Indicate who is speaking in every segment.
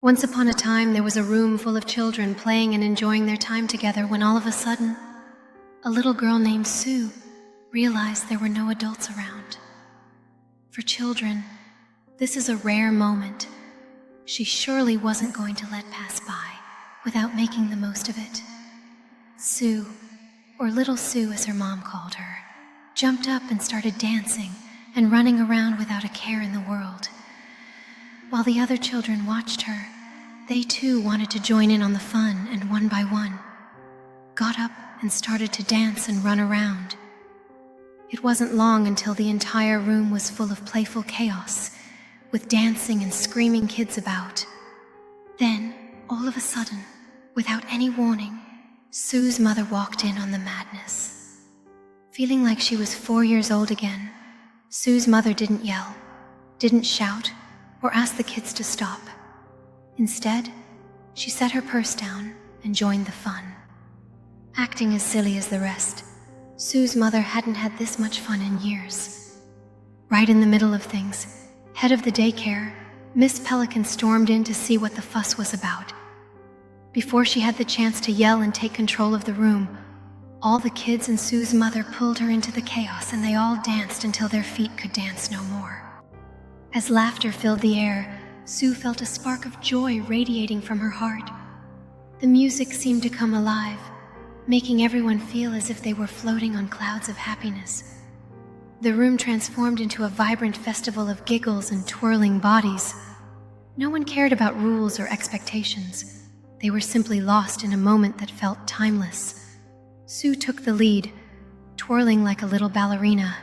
Speaker 1: Once upon a time, there was a room full of children playing and enjoying their time together when all of a sudden, a little girl named Sue realized there were no adults around. For children, this is a rare moment. She surely wasn't going to let pass by without making the most of it. Sue, or Little Sue as her mom called her, jumped up and started dancing and running around without a care in the world. While the other children watched her, they too wanted to join in on the fun, and one by one, got up and started to dance and run around. It wasn't long until the entire room was full of playful chaos, with dancing and screaming kids about. Then, all of a sudden, without any warning, Sue's mother walked in on the madness. Feeling like she was 4 years old again, Sue's mother didn't yell, didn't shout, or ask the kids to stop. Instead, she set her purse down and joined the fun. Acting as silly as the rest, Sue's mother hadn't had this much fun in years. Right in the middle of things, head of the daycare, Miss Pelican stormed in to see what the fuss was about. Before she had the chance to yell and take control of the room, all the kids and Sue's mother pulled her into the chaos, and they all danced until their feet could dance no more. As laughter filled the air, Sue felt a spark of joy radiating from her heart. The music seemed to come alive, making everyone feel as if they were floating on clouds of happiness. The room transformed into a vibrant festival of giggles and twirling bodies. No one cared about rules or expectations. They were simply lost in a moment that felt timeless. Sue took the lead, twirling like a little ballerina,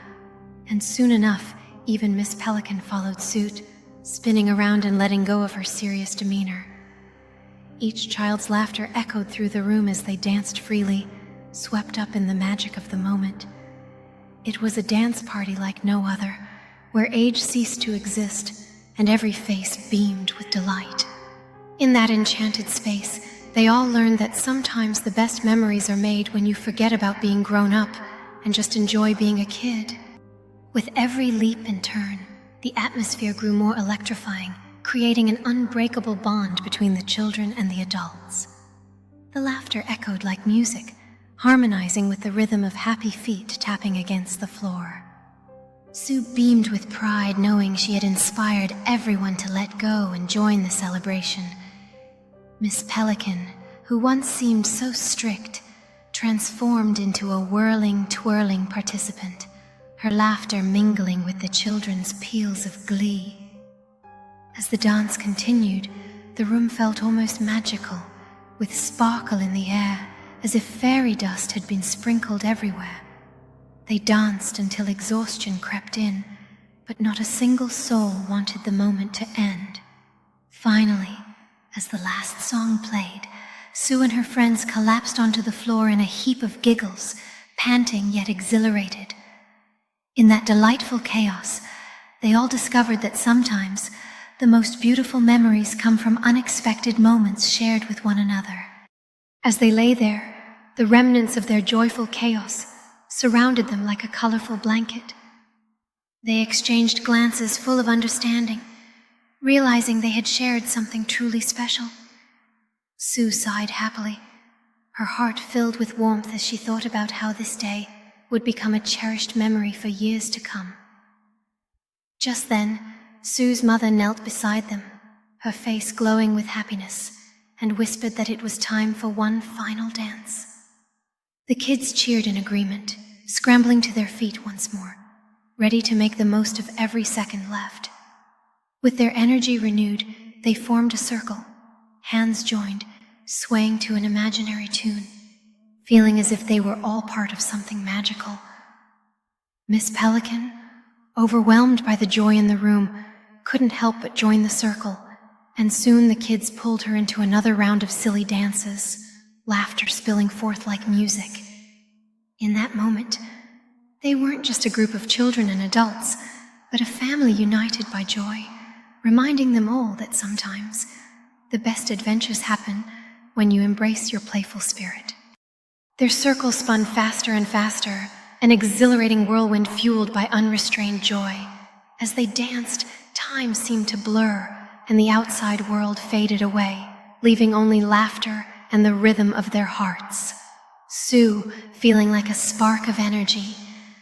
Speaker 1: and soon enough, even Miss Pelican followed suit, spinning around and letting go of her serious demeanor. Each child's laughter echoed through the room as they danced freely, swept up in the magic of the moment. It was a dance party like no other, where age ceased to exist and every face beamed with delight. In that enchanted space, they all learned that sometimes the best memories are made when you forget about being grown up and just enjoy being a kid. With every leap and turn, the atmosphere grew more electrifying, creating an unbreakable bond between the children and the adults. The laughter echoed like music, harmonizing with the rhythm of happy feet tapping against the floor. Sue beamed with pride, knowing she had inspired everyone to let go and join the celebration. Miss Pelican, who once seemed so strict, transformed into a whirling, twirling participant, her laughter mingling with the children's peals of glee. As the dance continued, the room felt almost magical, with sparkle in the air, as if fairy dust had been sprinkled everywhere. They danced until exhaustion crept in, but not a single soul wanted the moment to end. Finally, as the last song played, Sue and her friends collapsed onto the floor in a heap of giggles, panting yet exhilarated. In that delightful chaos, they all discovered that sometimes the most beautiful memories come from unexpected moments shared with one another. As they lay there, the remnants of their joyful chaos surrounded them like a colorful blanket. They exchanged glances full of understanding, realizing they had shared something truly special. Sue sighed happily, her heart filled with warmth as she thought about how this day would become a cherished memory for years to come. Just then, Sue's mother knelt beside them, her face glowing with happiness, and whispered that it was time for one final dance. The kids cheered in agreement, scrambling to their feet once more, ready to make the most of every second left. With their energy renewed, they formed a circle, hands joined, swaying to an imaginary tune, feeling as if they were all part of something magical. Miss Pelican, overwhelmed by the joy in the room, couldn't help but join the circle, and soon the kids pulled her into another round of silly dances, laughter spilling forth like music. In that moment, they weren't just a group of children and adults, but a family united by joy, reminding them all that sometimes the best adventures happen when you embrace your playful spirit. Their circle spun faster and faster, an exhilarating whirlwind fueled by unrestrained joy. As they danced, time seemed to blur, and the outside world faded away, leaving only laughter and the rhythm of their hearts. Sue, feeling like a spark of energy,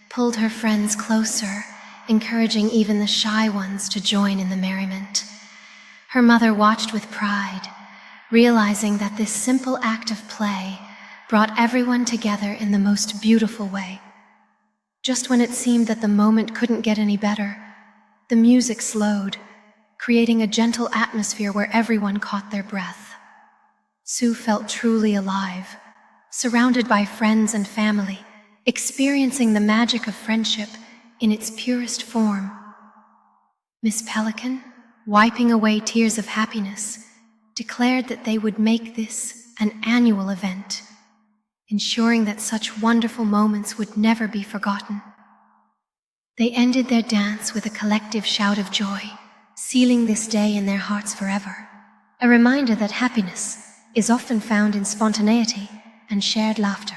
Speaker 1: pulled her friends closer, encouraging even the shy ones to join in the merriment. Her mother watched with pride, realizing that this simple act of play brought everyone together in the most beautiful way. Just when it seemed that the moment couldn't get any better, the music slowed, creating a gentle atmosphere where everyone caught their breath. Sue felt truly alive, surrounded by friends and family, experiencing the magic of friendship in its purest form. Miss Pelican, wiping away tears of happiness, declared that they would make this an annual event, ensuring that such wonderful moments would never be forgotten. They ended their dance with a collective shout of joy, sealing this day in their hearts forever, a reminder that happiness is often found in spontaneity and shared laughter.